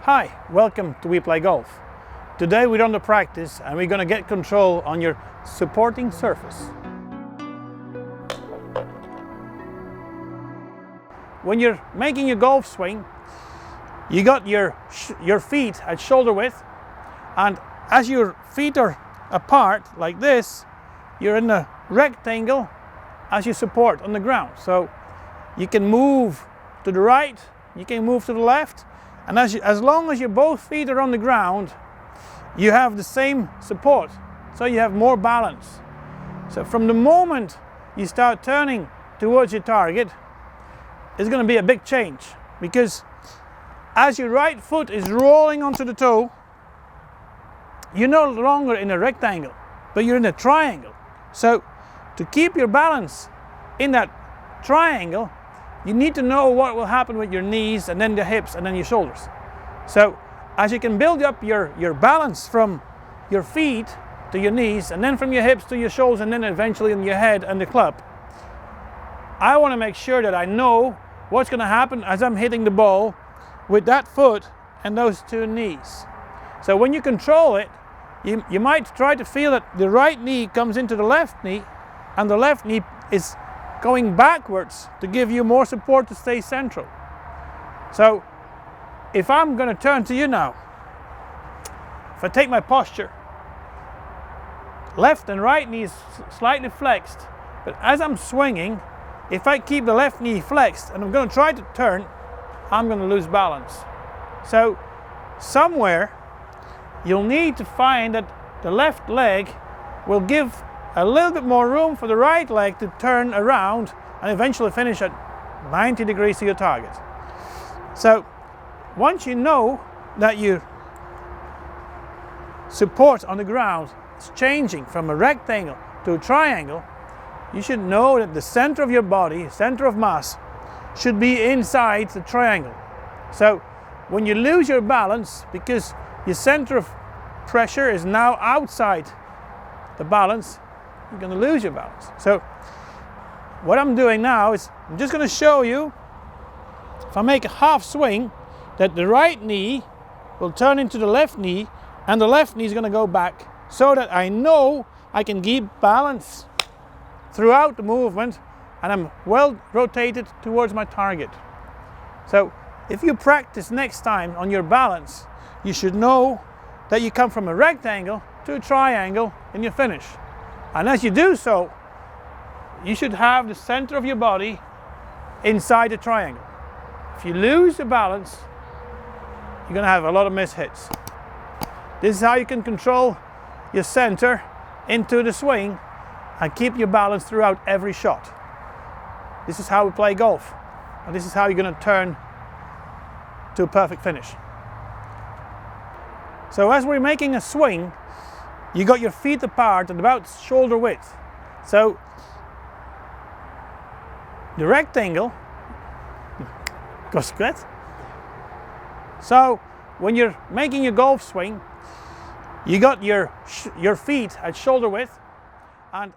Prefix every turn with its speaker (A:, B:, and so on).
A: Hi, welcome to We Play Golf. Today we're on the practice and we're going to get control on your supporting surface. When you're making your golf swing, you got your feet at shoulder width, and as your feet are apart like this, you're in a rectangle as you support on the ground. So you can move to the right, you can move to the left, and as long as your both feet are on the ground, you have the same support, so you have more balance. So from the moment you start turning towards your target, it's going to be a big change, because as your right foot is rolling onto the toe, you're no longer in a rectangle, but you're in a triangle. So to keep your balance in that triangle, you need to know what will happen with your knees and then the hips and then your shoulders. So as you can build up your balance from your feet to your knees, and then from your hips to your shoulders, and then eventually in your head and the club, I want to make sure that I know what's going to happen as I'm hitting the ball with that foot and those two knees. So when you control it, you might try to feel that the right knee comes into the left knee and the left knee is going backwards to give you more support to stay central. So if I'm going to turn to you now, if I take my posture, left and right knee is slightly flexed, but as I'm swinging, if I keep the left knee flexed and I'm going to try to turn, I'm going to lose balance. So somewhere you'll need to find that the left leg will give a little bit more room for the right leg to turn around and eventually finish at 90 degrees to your target. So once you know that your support on the ground is changing from a rectangle to a triangle, you should know that the center of your body, center of mass, should be inside the triangle. So when you lose your balance because your center of pressure is now outside the balance, you're going to lose your balance. So what I'm doing now is I'm just going to show you, if I make a half swing, that the right knee will turn into the left knee and the left knee is going to go back, so that I know I can keep balance throughout the movement and I'm well rotated towards my target. So if you practice next time on your balance, you should know that you come from a rectangle to a triangle in your finish. And as you do so, you should have the center of your body inside the triangle. If you lose the balance, you're going to have a lot of missed hits. This is how you can control your center into the swing and keep your balance throughout every shot. This is how we play golf, and this is how you're going to turn to a perfect finish. So as we're making a swing, you got your feet apart at about shoulder width. So the rectangle goes good. So when you're making your golf swing, you got your feet at shoulder width, and